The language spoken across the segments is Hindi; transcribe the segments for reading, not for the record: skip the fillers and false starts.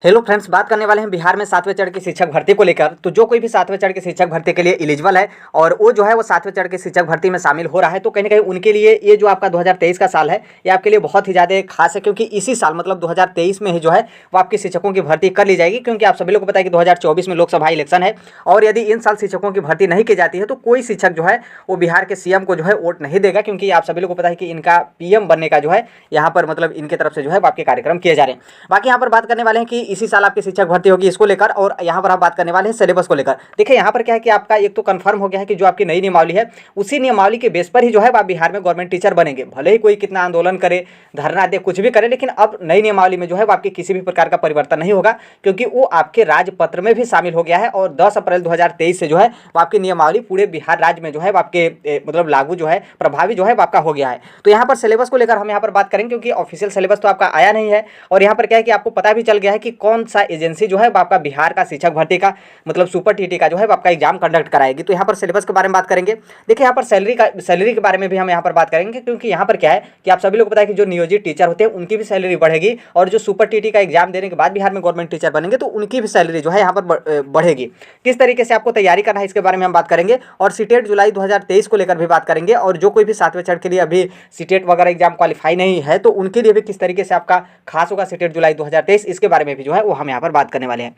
हेलो फ्रेंड्स, बात करने वाले हैं बिहार में 7वें चरण की शिक्षक भर्ती को लेकर। तो जो कोई भी 7वें चरण की शिक्षक भर्ती के लिए एलिजिबल है और वो जो है वो 7वें चरण की शिक्षक भर्ती में शामिल हो रहा है, तो कहीं ना कहीं उनके लिए ये जो आपका 2023 का साल है ये आपके लिए बहुत ही ज़्यादा खास है, क्योंकि इसी साल मतलब 2023 में ही जो है वो आपकी शिक्षकों की भर्ती कर ली जाएगी। क्योंकि आप सभी लोग को पता है कि 2024 में लोकसभा इलेक्शन है और यदि इन साल शिक्षकों की भर्ती नहीं की जाती है तो कोई शिक्षक जो है वो बिहार के सीएम को जो है वोट नहीं देगा, क्योंकि आप सभी लोग को पता है कि इनका पीएम बनने का जो है यहाँ पर मतलब इनके तरफ से जो है आपके कार्यक्रम किए जा रहे हैं। बाकी यहाँ पर बात करने वाले हैं कि इसी साल आपकी शिक्षक भर्ती होगी इसको लेकर, और यहाँ पर आप बात करने वाले हैं सिलेबस को लेकर। देखिए यहाँ पर क्या है कि आपका एक तो कंफर्म हो गया है कि जो आपकी नई नियमावली है उसी नियमावली के बेस पर ही जो है आप बिहार में गवर्नमेंट टीचर बनेंगे। भले ही कोई कितना आंदोलन करे, धरना दे, कुछ भी करे, लेकिन अब नई नियमावली में जो है आपके किसी भी प्रकार का परिवर्तन नहीं होगा, क्योंकि वो आपके राजपत्र में भी शामिल हो गया है। और 10 अप्रैल 2023 से जो है वो आपकी नियमावली पूरे बिहार राज्य में जो है आपके मतलब लागू जो है प्रभावी जो है आपका हो गया है। तो यहाँ पर सिलेबस को लेकर हम यहाँ पर बात करेंगे, क्योंकि ऑफिशियल सिलेबस तो आपका आया नहीं है। और यहाँ पर क्या है कि आपको पता भी चल गया है कि कौन सा एजेंसी जो है आपका बिहार का शिक्षक भर्ती का मतलब सुपर टीटी का जो है आपका एग्जाम कंडक्ट कराएगी। तो यहाँ पर सिलेबस के बारे में बात करेंगे। देखिए यहाँ पर सैलरी के बारे में भी हम यहाँ पर बात करेंगे, क्योंकि यहाँ पर क्या है कि आप सभी लोग को पता है कि जो नियोजित टीचर होते हैं उनकी भी सैलरी बढ़ेगी, और जो सुपर टीटी का एग्जाम देने के बाद बिहार में गवर्नमेंट टीचर बनेंगे तो उनकी भी सैलरी जो है यहाँ पर बढ़ेगी। किस तरीके से आपको तैयारी करना है इसके बारे में हम बात करेंगे, और सीटेट जुलाई 2023 को लेकर भी बात करेंगे। और जो कोई भी 7वें चरण के लिए अभी सीटेट वगैरह एग्जाम क्वालिफाई नहीं है तो उनके लिए भी किस तरीके से आपका खास होगा सीटेट जुलाई 2023, इसके बारे में भी जो है वो हम यहाँ पर बात करने वाले हैं।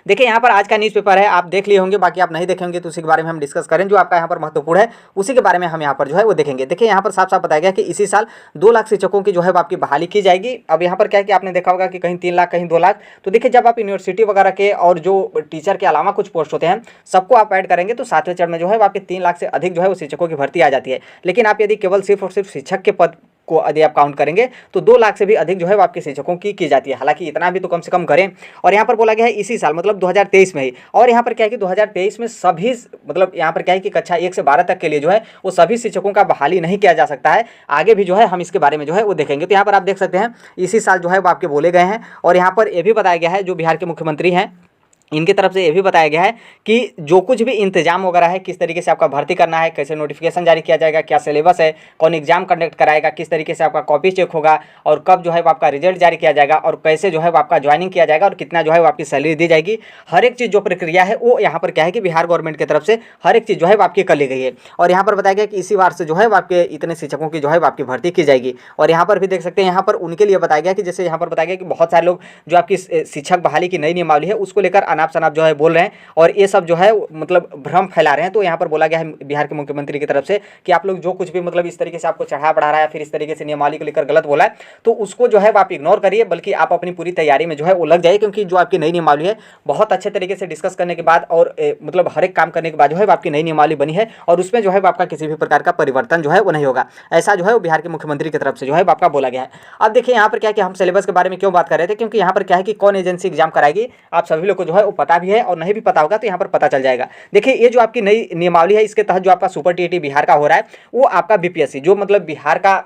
देखिए यहाँ पर आज का न्यूज़पेपर है, आप देख लिए होंगे, बाकी आप नहीं देखे होंगे तो उसी के बारे में हम डिस्कस करें। जो आपका यहाँ पर महत्वपूर्ण है उसी के बारे में हम यहाँ पर जो है वो देखेंगे। देखिए यहाँ पर साफ साफ बताया गया कि इसी साल 2 लाख शिक्षकों की जो है आपकी बहाली की जाएगी। अब यहाँ पर क्या है कि आपने देखा होगा कि कहीं 3 लाख कहीं 2 लाख। तो देखिए जब आप यूनिवर्सिटी वगैरह के और जो टीचर के अलावा कुछ पोस्ट होते हैं सबको आप ऐड करेंगे तो 7वें चरण में जो है आपके 3 लाख से अधिक जो है वो शिक्षकों की भर्ती आ जाती है। लेकिन आप यदि केवल सिर्फ और सिर्फ शिक्षक के पद को यदि आप काउंट करेंगे तो 2 लाख से भी अधिक जो है आपके शिक्षकों की जाती है। हालांकि इतना भी तो कम से कम करें। और यहाँ पर बोला गया है इसी साल मतलब 2023 में ही। और यहाँ पर क्या है कि 2023 में सभी मतलब यहाँ पर क्या है कि कक्षा 1 से 12 तक के लिए जो है वो सभी शिक्षकों का बहाली नहीं किया जा सकता है। आगे भी जो है हम इसके बारे में जो है वो देखेंगे। तो यहाँ पर आप देख सकते हैं इसी साल जो है वो आपके बोले गए हैं। और यहाँ पर यह भी बताया गया है जो बिहार के मुख्यमंत्री हैं इनकी तरफ से ये भी बताया गया है कि जो कुछ भी इंतजाम वगैरह है, किस तरीके से आपका भर्ती करना है, कैसे नोटिफिकेशन जारी किया जाएगा, क्या सिलेबस है, कौन एग्जाम कंडक्ट कराएगा, किस तरीके से आपका कॉपी चेक होगा, और कब जो है वो आपका रिजल्ट जारी किया जाएगा, और कैसे जो है वो आपका ज्वाइनिंग किया जाएगा, और कितना जो है वो आपकी सैलरी दी जाएगी। हर एक चीज़ जो प्रक्रिया है वो यहाँ पर क्या है कि बिहार गवर्नमेंट की तरफ से हर एक चीज़ जो है वो आपकी कर ली गई है। और यहाँ पर बताया गया कि इसी बार से जो है वो आपके इतने शिक्षकों की जो है वो आपकी भर्ती की जाएगी। और यहाँ पर भी देख सकते हैं यहाँ पर उनके लिए बताया गया कि जैसे यहाँ पर बताया गया कि बहुत सारे लोग जो आपकी शिक्षक बहाली की नई नियमावली है उसको लेकर अनाप शनाप जो है बोल हैं और ये सब जो है मतलब भ्रम फैला रहे हैं। तो यहाँ पर बोला गया है बिहार के मुख्यमंत्री की तरफ से कि आप लोग जो कुछ भी मतलब इस तरीके से आपको चढ़ा बढ़ा रहा है, फिर इस तरीके से नियमावली को लेकर गलत बोला है, तो उसको जो है आप इग्नोर करिए, बल्कि आप अपनी पूरी तैयारी में जो है वो लग जाइए। क्योंकि जो आपकी नई नियमावली है बहुत अच्छे तरीके से डिस्कस करने के बाद और मतलब हर एक काम करने के बाद जो है आपकी नई नियमावली बनी है, और उसमें जो है आपका किसी भी प्रकार का परिवर्तन जो है वो नहीं होगा। ऐसा जो है वो बिहार के मुख्यमंत्री की तरफ से जो है आपका बोला गया है। अब देखिए यहाँ पर क्या है कि हम सिलेबस के बारे में क्यों बात कर रहे थे, क्योंकि यहाँ पर क्या है कि कौन एजेंसी एग्जाम कराएगी आप सभी लोग को जो है वो पता भी है, और नहीं भी पता होगा तो यहाँ पर पता चल जाएगा। देखिए ये जो आपकी नई नियमावली है इसके तहत जो आपका सुपर टीटी बिहार का हो रहा है वो आपका बीपीएससी जो मतलब बिहार का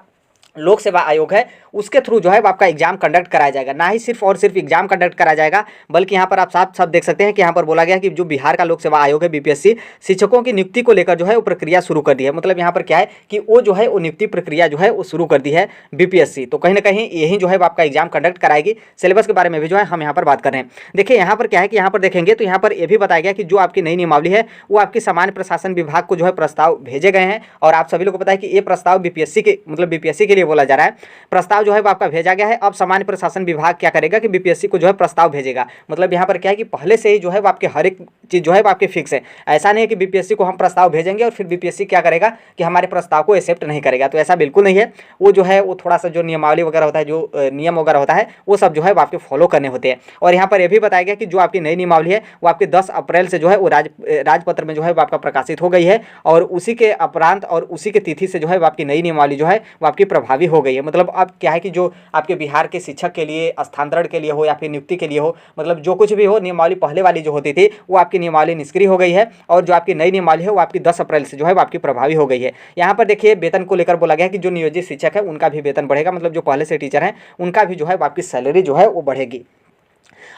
लोक सेवा आयोग है उसके थ्रू जो है आपका एग्जाम कंडक्ट कराया जाएगा। ना ही सिर्फ और सिर्फ एग्जाम कंडक्ट कराया जाएगा, बल्कि यहाँ पर आप साफ साफ देख सकते हैं कि यहाँ पर बोला गया कि जो बिहार का लोक सेवा आयोग है बीपीएससी शिक्षकों की नियुक्ति को लेकर जो है वो प्रक्रिया शुरू कर दी है। मतलब यहाँ पर क्या है कि वो जो है वो नियुक्ति प्रक्रिया जो है वो शुरू कर दी है बीपीएससी। तो कहीं ना कहीं यही जो है आपका एग्जाम कंडक्ट कराएगी। सिलेबस के बारे में भी जो है हम यहाँ पर बात कर रहे हैं। देखिए यहाँ पर क्या है कि यहाँ पर देखेंगे तो यहाँ पर यह भी बताया गया कि जो आपकी नई नियमावली है वो आपकी सामान्य प्रशासन विभाग को जो है प्रस्ताव भेजे गए हैं। और आप सभी लोग को पता है कि ये प्रस्ताव बीपीएससी के मतलब बीपीएससी के लिए बोला जा रहा है। प्रस्ताव जो है वो आपका भेजा गया है। अब सामान्य प्रशासन विभाग क्या करेगा कि बीपीएससी को जो है प्रस्ताव भेजेगा। मतलब यहाँ पर क्या है कि पहले से ही जो है वो आपके हर एक चीज़ जो है वो आपके फिक्स है। ऐसा नहीं है कि बीपीएससी को हम प्रस्ताव भेजेंगे और फिर बीपीएससी क्या करेगा कि हमारे प्रस्ताव को एक्सेप्ट नहीं करेगा। तो ऐसा बिल्कुल नहीं है। वो जो है वो थोड़ा सा जो नियमावली वगैरह होता है, जो नियम वगैरह होता है वो सब जो है वो आपके फॉलो करने होते हैं। और यहाँ पर यह भी बताया गया कि जो आपकी नई नियमावली है वो आपके 10 अप्रैल से जो है वो राजपत्र में जो है वो आपका प्रकाशित हो गई है। और उसी के उपरांत और उसी के तिथि से जो है वो आपकी नई नियमावली जो है वो आपकी प्रभावी हो गई है। मतलब अब क्या है कि जो आपके बिहार के शिक्षक के लिए स्थानांतरण के लिए हो या फिर नियुक्ति के लिए हो, मतलब जो कुछ भी हो, नियमावली पहले वाली जो होती थी वो आपकी नियमावली निष्क्रिय हो गई है। और जो आपकी नई नियमावली है वो आपकी 10 अप्रैल से जो है वो आपकी प्रभावी हो गई है। यहाँ पर देखिए वेतन को लेकर बोला गया है कि जो नियोजित शिक्षक है उनका भी वेतन बढ़ेगा। मतलब जो पहले से टीचर हैं उनका भी जो है आपकी सैलरी जो है वो बढ़ेगी।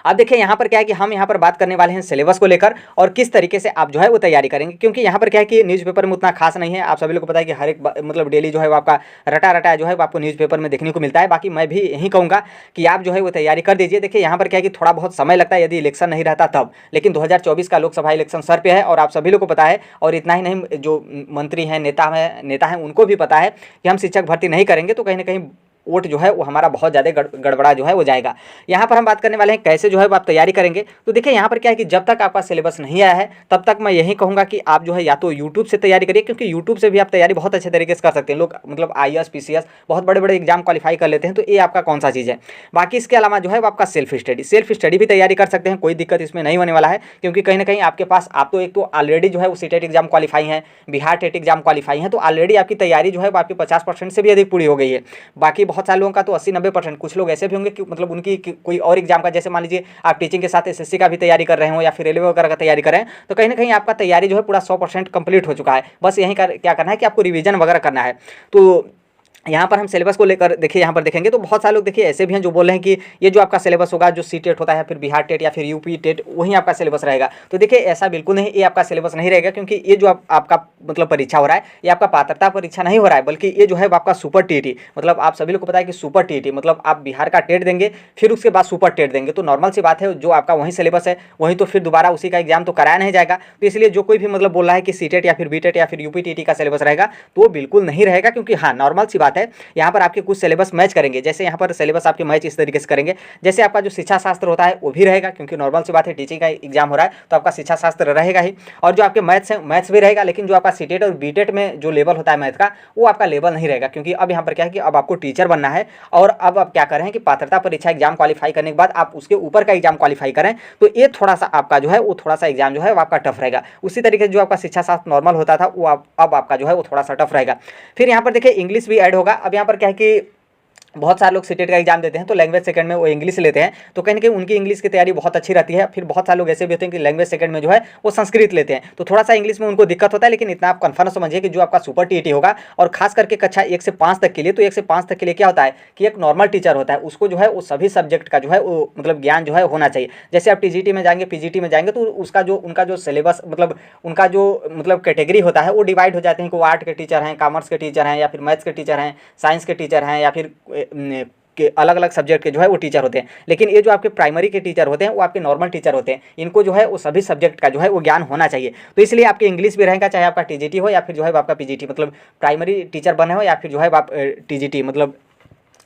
अब देखिए यहाँ पर क्या है कि हम यहाँ पर बात करने वाले हैं सिलेबस को लेकर और किस तरीके से आप जो है वो तैयारी करेंगे, क्योंकि यहाँ पर क्या है कि न्यूज़पेपर में उतना खास नहीं है। आप सभी लोग को पता है कि हर एक मतलब डेली जो है वो आपका रटा रटा जो है वो आपको न्यूज़पेपर में देखने को मिलता है। बाकी मैं भी यही कहूँगा कि आप जो है वो तैयारी कर दीजिए। देखिए यहाँ पर क्या है कि थोड़ा बहुत समय लगता है यदि इलेक्शन नहीं रहता तब, लेकिन 2024 का लोकसभा इलेक्शन सर पे है और आप सभी लोग को पता है। और इतना ही नहीं, जो मंत्री हैं, नेता हैं, उनको भी पता है कि हम शिक्षक भर्ती नहीं करेंगे तो कहीं ना कहीं वोट जो है वो हमारा बहुत ज़्यादा गड़बड़ा जो है वो जाएगा। यहाँ पर हम बात करने वाले हैं कैसे जो है वो आप तैयारी करेंगे। तो देखिए यहाँ पर क्या है कि जब तक आपका सिलेबस नहीं आया है तब तक मैं यही कहूँगा कि आप जो है या तो यूट्यूब से तैयारी करिए, क्योंकि यूट्यूब से भी आप तैयारी बहुत अच्छे तरीके से कर सकते हैं। लोग मतलब IAS PCS बहुत बड़े बड़े एग्जाम क्वालिफाई कर लेते हैं, तो ये आपका कौन सा चीज़ है। बाकी इसके अलावा जो है वो आपका सेल्फ स्टडी भी तैयारी कर सकते हैं, कोई दिक्कत इसमें नहीं होने वाला है, क्योंकि कहीं ना कहीं आपके पास आप तो एक तो ऑलरेडी जो है वो सीटेट एग्जाम क्वालिफाई हैं, बिहार टेट एग्जाम क्वालिफाई हैं, तो ऑलरेडी आपकी तैयारी जो है वो आपकी 50% से भी अधिक पूरी हो गई है। बाकी बहुत सारे लोगों का तो 80-90%, कुछ लोग ऐसे भी होंगे कि मतलब उनकी कोई और एग्जाम का, जैसे मान लीजिए आप टीचिंग के साथ SSC का भी तैयारी कर रहे हो या फिर रेलवे वगैरह का तैयारी कर रहे हैं, तो कहीं ना कहीं आपका तैयारी जो है पूरा 100% कंप्लीट हो चुका है। बस यही क्या करना है कि आपको रिवीजन वगैरह करना है। तो यहाँ पर हम सिलेबस को लेकर देखिए यहाँ पर देखेंगे तो बहुत सारे लोग देखिए ऐसे भी हैं जो बोल रहे हैं कि ये जो आपका सिलेबस होगा, जो CTET होता है, फिर बिहार टेट या फिर UP टेट, वही आपका सिलेबस रहेगा। तो देखिए ऐसा बिल्कुल नहीं, ये आपका सिलेबस नहीं रहेगा, क्योंकि ये जो आपका मतलब परीक्षा हो रहा है, ये आपका पात्रता परीक्षा नहीं हो रहा है, बल्कि ये जो है आपका सुपर TET, मतलब आप सभी लोग को पता है कि सुपर TET मतलब आप बिहार का टेट देंगे फिर उसके बाद सुपर टेट देंगे। तो नॉर्मल सी बात है, जो आपका वही सिलेबस है वहीं तो फिर दोबारा उसी का एग्जाम तो कराया नहीं जाएगा। तो इसलिए जो कोई भी मतलब बोल रहा है कि CTET या फिर BTET या फिर UP TET का सिलेबस रहेगा, तो वो बिल्कुल नहीं रहेगा। क्योंकि हाँ, नॉर्मल सी बात है, यहाँ पर आपके कुछ सिलेबस मैच करेंगे। जैसे यहाँ पर सिलेबस आपके मैच इस तरीके से करेंगे, जैसे आपका जो शिक्षा शास्त्र होता है वो भी रहेगा, क्योंकि नॉर्मल सी बात है टीचिंग का एग्जाम हो रहा है तो आपका शिक्षा शास्त्र रहेगा ही। और जो आपके मैथ्स है, मैथ्स भी रहेगा, लेकिन जो आपका CTET और BTET में जो लेवल होता है मैथ का, वो आपका लेवल नहीं रहेगा। क्योंकि अब यहाँ पर क्या है कि अब आपको टीचर बनना है और अब आप क्या करें कि पात्रता परीक्षा एग्जाम क्वालिफाई करने के बाद आप उसके ऊपर का एग्जाम क्वालिफाई करें, तो ये थोड़ा सा आपका जो है वो थोड़ा सा एग्जाम जो है वो आपका टफ रहेगा। उसी तरीके से जो आपका शिक्षा शास्त्र नॉर्मल होता था वो अब आपका जो है वो थोड़ा सा टफ रहेगा। फिर यहाँ पर देखिए इंग्लिश भी ऐड होगा। अब यहाँ पर क्या है कि बहुत सारे लोग CTET का एग्जाम देते हैं तो लैंग्वेज सेकंड में वो इंग्लिश लेते हैं, तो कहीं ना कहीं उनकी इंग्लिश की तैयारी बहुत अच्छी रहती है। फिर बहुत सारे लोग ऐसे भी होते हैं कि लैंग्वेज सेकंड में जो है वो संस्कृत लेते हैं, तो थोड़ा सा इंग्लिश में उनको दिक्कत होता है। लेकिन इतना आप कन्फर्म समझिए कि जो आपका सुपर TET होगा, और खास करके कक्षा 1 से 5 तक के लिए, तो 1 से 5 तक के लिए क्या होता है कि एक नॉर्मल टीचर होता है, उसको जो है वो सभी सब्जेक्ट का जो है वो मतलब ज्ञान जो है होना चाहिए। जैसे आप TGT में जाएंगे, PGT में जाएंगे, तो उसका जो उनका जो सिलेबस मतलब उनका जो मतलब कैटेगरी होता है वो डिवाइड हो जाते हैं कि वो आर्ट के टीचर हैं, कॉमर्स के टीचर हैं, या फिर मैथ्स के टीचर हैं, साइंस के टीचर हैं, या फिर के अलग अलग सब्जेक्ट के जो है वो टीचर होते हैं। लेकिन ये जो आपके प्राइमरी के टीचर होते हैं वो आपके नॉर्मल टीचर होते हैं, इनको जो है वो सभी सब्जेक्ट का जो है वो ज्ञान होना चाहिए। तो इसलिए आपके इंग्लिश भी रहेगा, चाहे आपका TGT हो या फिर जो है आपका PGT, मतलब प्राइमरी टीचर बने हो या फिर जो है आप TGT मतलब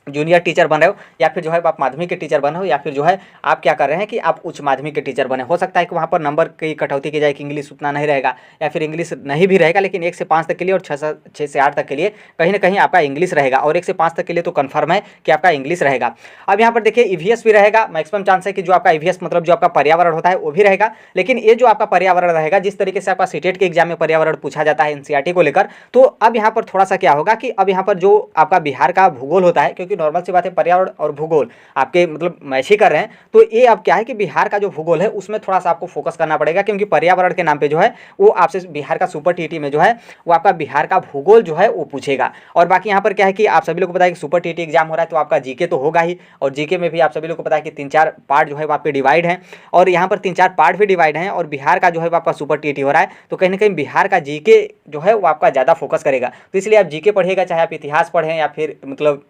जूनियर टीचर बन रहे हो, या फिर जो है आप माध्यमिक के टीचर बने हो, या फिर जो है आप क्या कर रहे हैं कि आप उच्च माध्यमिक के टीचर बने। हो सकता है कि वहाँ पर नंबर की कटौती की जाए कि इंग्लिश उतना नहीं रहेगा, या फिर इंग्लिश नहीं भी रहेगा, लेकिन 1 से 5 तक के लिए और 6 से 8 तक के लिए कहीं ना कहीं आपका इंग्लिश रहेगा, और 1 से 5 तक के लिए तो कन्फर्म है कि आपका इंग्लिश रहेगा। अब यहाँ पर देखिए EVS भी रहेगा, मैक्सिमम चांस है कि जो आपका EVS मतलब जो आपका पर्यावरण होता है वो भी रहेगा। लेकिन ये जो आपका पर्यावरण रहेगा, जिस तरीके से आपका CTET के एग्जाम में पर्यावरण पूछा जाता है NCERT को लेकर, तो अब यहाँ पर थोड़ा सा क्या होगा कि अब यहाँ पर जो आपका बिहार का भूगोल होता है, क्योंकि नॉर्मल सी बात है पर्यावरण और भूगोल आपके मतलब मैच ही कर रहे हैं, तो ये अब क्या है कि बिहार का जो भूगोल है उसमें थोड़ा सा आपको फोकस करना पड़ेगा, क्योंकि पर्यावरण के नाम पे जो है वो आपसे बिहार का सुपर TET में जो है वो आपका बिहार का भूगोल जो है वो पूछेगा। और बाकी यहाँ पर क्या है कि आप सभी लोग को पता है कि सुपर TET एग्जाम हो रहा है तो आपका GK तो होगा ही, और GK में भी आप सभी लोग को पता है कि 3-4 पार्ट जो है वो आपके डिवाइड हैं, और यहाँ पर 3-4 पार्ट भी डिवाइड हैं, और बिहार का जो है वो आपका सुपर TET हो रहा है, तो कहीं ना कहीं बिहार का GK जो है वो आपका ज़्यादा फोकस करेगा। तो इसलिए आप GK पढ़िएगा, चाहे आप इतिहास पढ़ें या फिर मतलब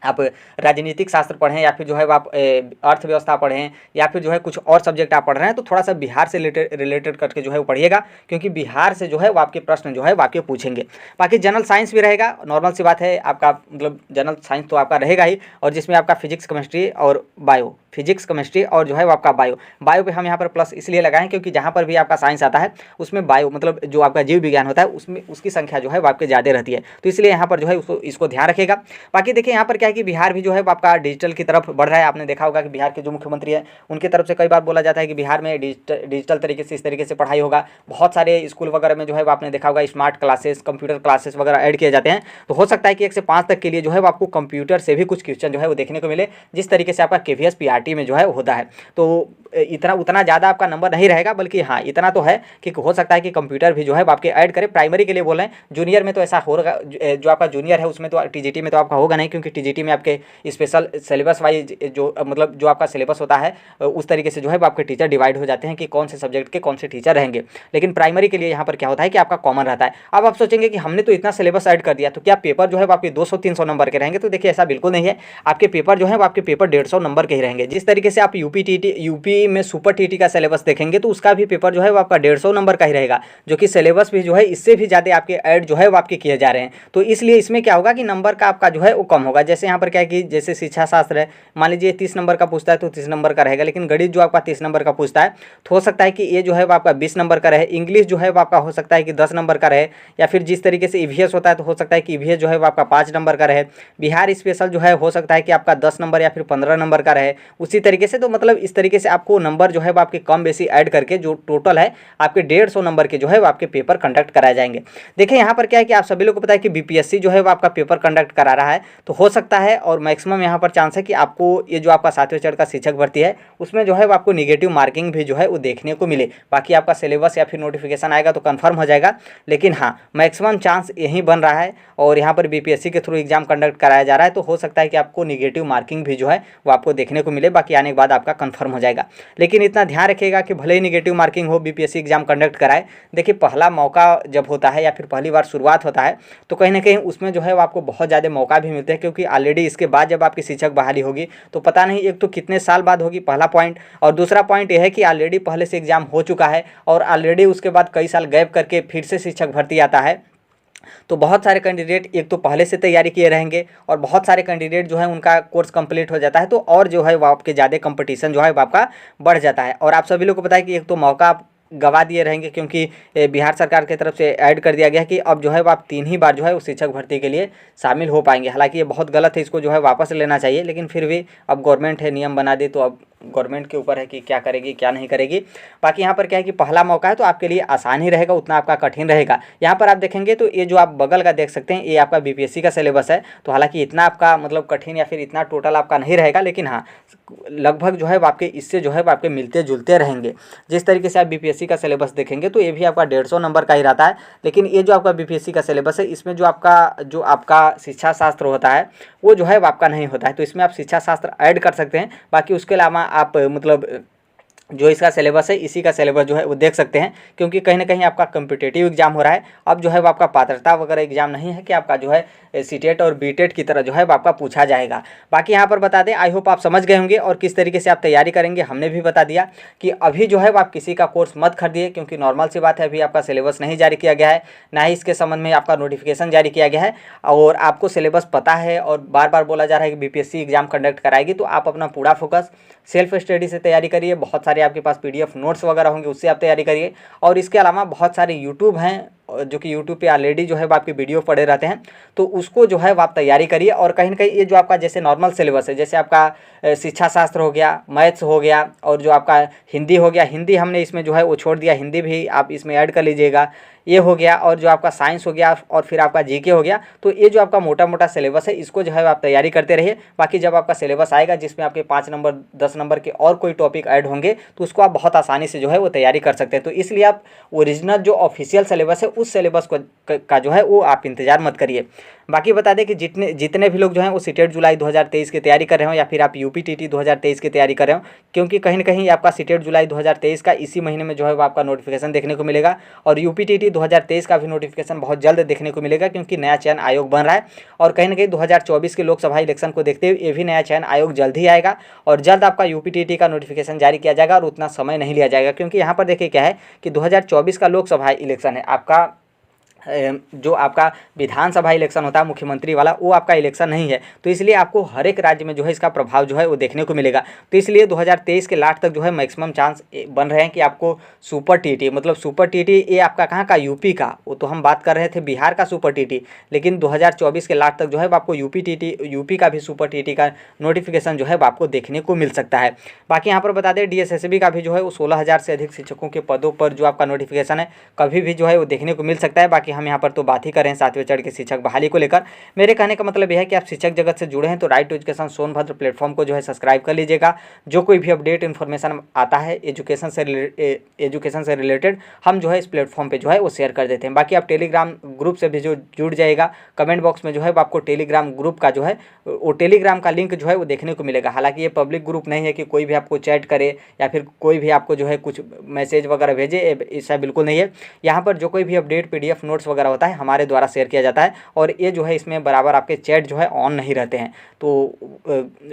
आप राजनीतिक शास्त्र पढ़ें, या फिर जो है आप अर्थव्यवस्था पढ़ें, या फिर जो है कुछ और सब्जेक्ट आप पढ़ रहे हैं, तो थोड़ा सा बिहार से रिलेटेड करके जो है वो पढ़िएगा, क्योंकि बिहार से जो है वो आपके प्रश्न जो है वो आपके पूछेंगे। बाकी जनरल साइंस भी रहेगा, नॉर्मल सी बात है, आपका मतलब जनरल साइंस तो आपका रहेगा ही, और जिसमें आपका फिजिक्स केमिस्ट्री और बायो, फिजिक्स केमिस्ट्री और जो है वो आपका बायो पे हम यहाँ पर प्लस इसलिए लगाएं क्योंकि जहाँ पर भी आपका साइंस आता है उसमें बायो मतलब जो आपका जीव विज्ञान होता है उसमें उसकी संख्या जो है वो आपके ज़्यादा रहती है, तो इसलिए यहाँ पर जो है इसको ध्यान रखिएगा। बाकी देखिए यहाँ पर क्या है कि बिहार भी जो है वो आपका डिजिटल की तरफ बढ़ रहा है। आपने देखा होगा कि बिहार के जो मुख्यमंत्री हैं उनकी तरफ से कई बार बोला जाता है कि बिहार में डिजिटल तरीके से इस तरीके से पढ़ाई होगा। बहुत सारे स्कूल वगैरह में जो है वो आपने देखा होगा स्मार्ट क्लासेस, कंप्यूटर क्लासेस वगैरह ऐड किए जाते हैं, तो हो सकता है कि 1 से 5 तक के लिए जो है वो आपको कंप्यूटर से भी कुछ क्वेश्चन जो है वो देखने को मिले, जिस तरीके से आपका KVS PRT में जो है होता है। तो इतना उतना ज़्यादा आपका नंबर नहीं रहेगा, बल्कि हाँ इतना तो है कि हो सकता है कि कंप्यूटर भी जो है आपके ऐड करे। प्राइमरी के लिए बोल रहे हैं, जूनियर में तो ऐसा होगा, जो आपका जूनियर है उसमें तो टीजीटी में तो आपका होगा नहीं, क्योंकि टीजीटी में आपके स्पेशल सिलेबस वाइज जो मतलब जो आपका सिलेबस होता है उस तरीके से जो है आपके टीचर डिवाइड हो जाते हैं कि कौन से सब्जेक्ट के कौन से टीचर रहेंगे। लेकिन प्राइमरी के लिए यहाँ पर क्या होता है कि आपका कॉमन रहता है। अब आप सोचेंगे कि हमने तो इतना सिलेबस ऐड कर दिया, तो क्या पेपर जो है आपके 200-300 नंबर के रहेंगे? तो देखिए ऐसा बिल्कुल नहीं है। आपके पेपर जो है आपके पेपर 150 नंबर के ही रहेंगे। जिस तरीके से आप यूपी में सुपर टीटी का सिलेबस देखेंगे तो उसका भी पेपर जो है वो आपका 150 नंबर का ही रहेगा, जो कि सिलेबस भी जो है इससे भी ज़्यादा आपके ऐड जो है वो आपके किए जा रहे हैं। तो इसलिए इसमें क्या होगा कि नंबर का आपका जो है वो कम होगा। जैसे यहाँ पर क्या है कि जैसे शिक्षा शास्त्र है, मान लीजिए 30 नंबर का पूछता है तो 30 नंबर का रहेगा, लेकिन गणित जो आपका 30 नंबर का पूछता है तो हो सकता है कि ये जो है वो आपका 20 नंबर का रहे। इंग्लिश जो है वो आपका हो सकता है कि 10 नंबर का रहे, या फिर जिस तरीके से ईवीएस होता है तो हो सकता है कि ईवीएस जो है वो आपका 5 नंबर का रहे। बिहार स्पेशल जो है हो सकता है कि आपका 10 नंबर या फिर 15 नंबर का रहे। उसी तरीके से तो मतलब इस तरीके से आपको नंबर जो है वो आपके कम बेसी ऐड करके जो टोटल है आपके 150 नंबर के जो है वो आपके पेपर कंडक्ट कराए जाएंगे। देखिए यहाँ पर क्या है कि आप सभी लोग को पता है कि बीपीएससी जो है वो आपका पेपर कंडक्ट करा रहा है, तो हो सकता है और मैक्सिमम यहाँ पर चांस है कि आपको ये जो आपका 7वें चरण का शिक्षक भर्ती है उसमें जो है वो आपको निगेटिव मार्किंग भी जो है वो देखने को मिले। बाकी आपका सिलेबस या फिर नोटिफिकेशन आएगा तो कन्फर्म हो जाएगा, लेकिन हाँ मैक्सिमम चांस यही बन रहा है और यहाँ पर बीपीएससी के थ्रू एग्जाम कंडक्ट कराया जा रहा है, तो हो सकता है कि आपको निगेटिव मार्किंग भी जो है वो आपको देखने को मिले। बाकी आने के बाद आपका कन्फर्म हो जाएगा। लेकिन इतना ध्यान रखिएगा कि भले ही निगेटिव मार्किंग हो, बीपीएससी एग्जाम कंडक्ट कराए, देखिए पहला मौका जब होता है या फिर पहली बार शुरुआत होता है तो कहीं ना कहीं उसमें जो है वो आपको बहुत ज़्यादा मौका भी मिलते हैं, क्योंकि ऑलरेडी इसके बाद जब आपकी शिक्षक बहाली होगी तो पता नहीं एक तो कितने साल बाद होगी, पहला पॉइंट। और दूसरा पॉइंट यह है कि ऑलरेडी पहले से एग्जाम हो चुका है और ऑलरेडी उसके बाद कई साल गैप करके फिर से शिक्षक भर्ती आता है, तो बहुत सारे कैंडिडेट एक तो पहले से तैयारी किए रहेंगे और बहुत सारे कैंडिडेट जो है उनका कोर्स कंप्लीट हो जाता है, तो और जो है वो आपके ज़्यादा कंपटीशन जो है वो आपका बढ़ जाता है। और आप सभी लोग को पता है कि एक तो मौका आप गवा दिए रहेंगे, क्योंकि बिहार सरकार की तरफ से ऐड कर दिया गया कि अब जो है वो आप 3 ही बार जो है वो शिक्षक भर्ती के लिए शामिल हो पाएंगे। हालांकि ये बहुत गलत है, इसको जो है वापस लेना चाहिए, लेकिन फिर भी अब गवर्नमेंट है, नियम बना दी, तो अब गवर्नमेंट के ऊपर है कि क्या करेगी क्या नहीं करेगी। बाकी यहाँ पर क्या है कि पहला मौका है तो आपके लिए आसान ही रहेगा, उतना आपका कठिन रहेगा। यहाँ पर आप देखेंगे तो ये जो आप बगल का देख सकते हैं ये आपका बीपीएससी का सिलेबस है, तो हालांकि इतना आपका मतलब कठिन या फिर इतना टोटल आपका नहीं रहेगा, लेकिन हाँ लगभग जो है वो आपके इससे जो है वो आपके मिलते जुलते रहेंगे। जिस तरीके से आप बीपीएससी का सिलेबस देखेंगे तो ये भी आपका 150 नंबर का ही रहता है, लेकिन ये जो आपका बीपीएससी का सिलेबस है इसमें जो आपका शिक्षा शास्त्र होता है वो जो है वो आपका नहीं होता है, तो इसमें आप शिक्षा शास्त्र ऐड कर सकते हैं। बाकी उसके अलावा आप मतलब जो इसका सिलेबस है इसी का सिलेबस जो है वो देख सकते हैं, क्योंकि कहीं ना कहीं आपका कम्पिटेटिव एग्जाम हो रहा है। अब जो है वो आपका पात्रता वगैरह एग्जाम नहीं है कि आपका जो है सीटेट और बीटेट की तरह जो है वो आपका पूछा जाएगा। बाकी यहाँ पर बता दें, आई होप आप समझ गए होंगे और किस तरीके से आप तैयारी करेंगे हमने भी बता दिया कि अभी जो है वो आप किसी का कोर्स मत खरीदिए, क्योंकि नॉर्मल सी बात है अभी आपका सिलेबस नहीं जारी किया गया है, ना ही इसके संबंध में आपका नोटिफिकेशन जारी किया गया है, और आपको सिलेबस पता है और बार बार बोला जा रहा है कि बीपीएससी एग्जाम कंडक्ट कराएगी, तो आप अपना पूरा फोकस सेल्फ स्टडी से तैयारी करिए। बहुत सारे आपके पास पीडीएफ नोट्स वगैरह होंगे, उससे आप तैयारी करिए। और इसके अलावा बहुत सारे यूट्यूब हैं जो कि यूट्यूब पे ऑलरेडी जो है वो आपके वीडियो पड़े रहते हैं, तो उसको जो है वो आप तैयारी करिए। और कहीं ना कहीं ये जो आपका जैसे नॉर्मल सिलेबस है, जैसे आपका शिक्षा शास्त्र हो गया, मैथ्स हो गया और जो आपका हिंदी हो गया, हिंदी हमने इसमें जो है वो छोड़ दिया, हिंदी भी आप इसमें ऐड कर लीजिएगा, ये हो गया। और जो आपका साइंस हो गया और फिर आपका जीके हो गया, तो ये जो आपका मोटा मोटा सिलेबस है इसको जो है आप तैयारी करते रहिए। बाकी जब आपका सिलेबस आएगा जिसमें आपके 5 नंबर 10 नंबर के और कोई टॉपिक ऐड होंगे तो उसको आप बहुत आसानी से जो है वो तैयारी कर सकते हैं। तो इसलिए आप ओरिजिनल जो ऑफिशियल सिलेबस है उस सिलेबस का जो है वो आप इंतजार मत करिए। बाकी बता दें कि जितने भी लोग जो हैं वो सीटेट जुलाई 2023 की तैयारी कर रहे हो या फिर आप यूपीटीटी 2023 की तैयारी कर रहे हो, क्योंकि कहीं ना कहीं आपका सीटेट जुलाई 2023 का इसी महीने में जो है वो आपका नोटिफिकेशन देखने को मिलेगा, और यूपीटीटी 2023 का भी नोटिफिकेशन बहुत जल्द देखने को मिलेगा, क्योंकि नया चयन आयोग बन रहा है। और कहीं ना कहीं 2024 के लोकसभा इलेक्शन को देखते हुए ये भी नया चयन आयोग जल्द ही आएगा और जल्द आपका यूपीटीटी का नोटिफिकेशन जारी किया जाएगा और उतना समय नहीं लिया जाएगा। क्योंकि यहाँ पर देखिए क्या है कि 2024 का लोकसभा इलेक्शन है, आपका जो आपका विधानसभा इलेक्शन होता है मुख्यमंत्री वाला, वो आपका इलेक्शन नहीं है, तो इसलिए आपको हर एक राज्य में जो है इसका प्रभाव जो है वो देखने को मिलेगा। तो इसलिए 2023 के लास्ट तक जो है मैक्सिमम चांस बन रहे हैं कि आपको सुपर टीटी, मतलब सुपर टीटी ये आपका कहाँ का, यूपी का, वो तो हम बात कर रहे थे बिहार का सुपर टीटी, लेकिन 2024 के लास्ट तक जो है वो आपको यूपी का भी सुपर टीटी का नोटिफिकेशन जो है वो आपको देखने को मिल सकता है। बाकी यहाँ पर बता दें डीएसएसबी का भी जो है वो 16,000 से अधिक शिक्षकों के पदों पर जो आपका नोटिफिकेशन है कभी भी जो है वो देखने को मिल सकता है। बाकी बाकी हम यहाँ पर तो बात ही कर रहे हैं 7वें चरण की शिक्षक बहाली को लेकर। मेरे कहने का मतलब यह है कि आप शिक्षक जगत से जुड़े हैं तो right to education Sonbhadra platform को जो है सब्सक्राइब कर लीजिएगा। जो कोई भी अपडेट इन्फॉर्मेशन आता है एजुकेशन से रिलेटेड हम जो है इस प्लेटफॉर्म पे जो है वो शेयर कर देते हैं। बाकी आप टेलीग्राम ग्रुप से भी जो जुड़ जाएगा, कमेंट बॉक्स में जो है वो आपको टेलीग्राम ग्रुप का जो है वो टेलीग्राम का लिंक जो है वो देखने को मिलेगा। हालांकि ये पब्लिक ग्रुप नहीं है कि कोई भी आपको चैट करे या फिर कोई भी आपको जो है कुछ मैसेज वगैरह भेजे, ऐसा बिल्कुल नहीं है। यहाँ पर जो कोई भी अपडेट PDF नोट्स वगैरह होता है हमारे द्वारा शेयर किया जाता है और ये जो है इसमें बराबर आपके चैट जो है ऑन नहीं रहते हैं। तो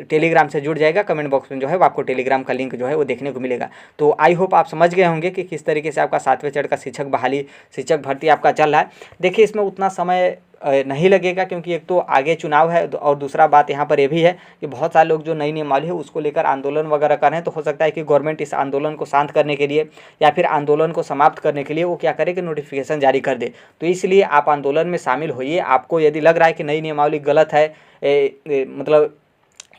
टेलीग्राम से जुड़ जाएगा, कमेंट बॉक्स में जो है वो आपको टेलीग्राम का लिंक जो है वो देखने को मिलेगा। तो आई होप आप समझ गए होंगे कि किस तरीके से आपका 7वें चरण का शिक्षक बहाली शिक्षक भर्ती आपका चल रहा है। देखिए इसमें उतना समय नहीं लगेगा क्योंकि एक तो आगे चुनाव है और दूसरा बात यहाँ पर ये भी है कि बहुत सारे लोग जो नई नियमावली है उसको लेकर आंदोलन वगैरह कर रहे हैं। तो हो सकता है कि गवर्नमेंट इस आंदोलन को शांत करने के लिए या फिर आंदोलन को समाप्त करने के लिए वो क्या करे कि नोटिफिकेशन जारी कर दे। तो इसलिए आप आंदोलन में शामिल होइए। आपको यदि लग रहा है कि नई नियमावली गलत है, मतलब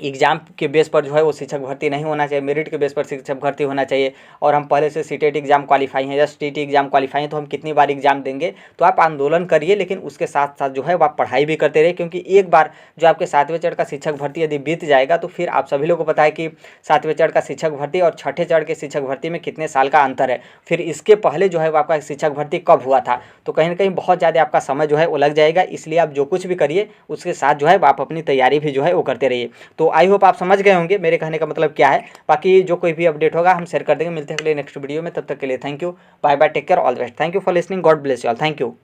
एग्ज़ाम के बेस पर जो है वो शिक्षक भर्ती नहीं होना चाहिए, मेरिट के बेस पर शिक्षक भर्ती होना चाहिए और हम पहले से सीटेट एग्ज़ाम क्वालिफाई हैं या STT एग्ज़ाम क्वालिफाई हैं तो हम कितनी बार एग्ज़ाम देंगे। तो आप आंदोलन करिए, लेकिन उसके साथ साथ जो है वो आप पढ़ाई भी करते रहिए, क्योंकि एक बार जो आपके 7वें चरण का शिक्षक भर्ती यदि बीत जाएगा तो फिर आप सभी लोगों को पता है कि 7वें चरण का शिक्षक भर्ती और 6ठे चरण के शिक्षक भर्ती में कितने साल का अंतर है। फिर इसके पहले जो है वो आपका शिक्षक भर्ती कब हुआ था, तो कहीं ना कहीं बहुत ज़्यादा आपका समय जो है वो लग जाएगा। इसलिए आप जो कुछ भी करिए उसके साथ जो है आप अपनी तैयारी भी जो है वो करते रहिए। तो आई होप आप समझ होंगे मेरे कहने का मतलब क्या है। बाकी जो कोई भी अपडेट होगा हम शेयर कर देंगे। मिलते हैं अगले नेक्स्ट वीडियो में, तब तक के लिए thank you, bye bye, take care, all the best. Thank you for listening, God bless you all, thank you.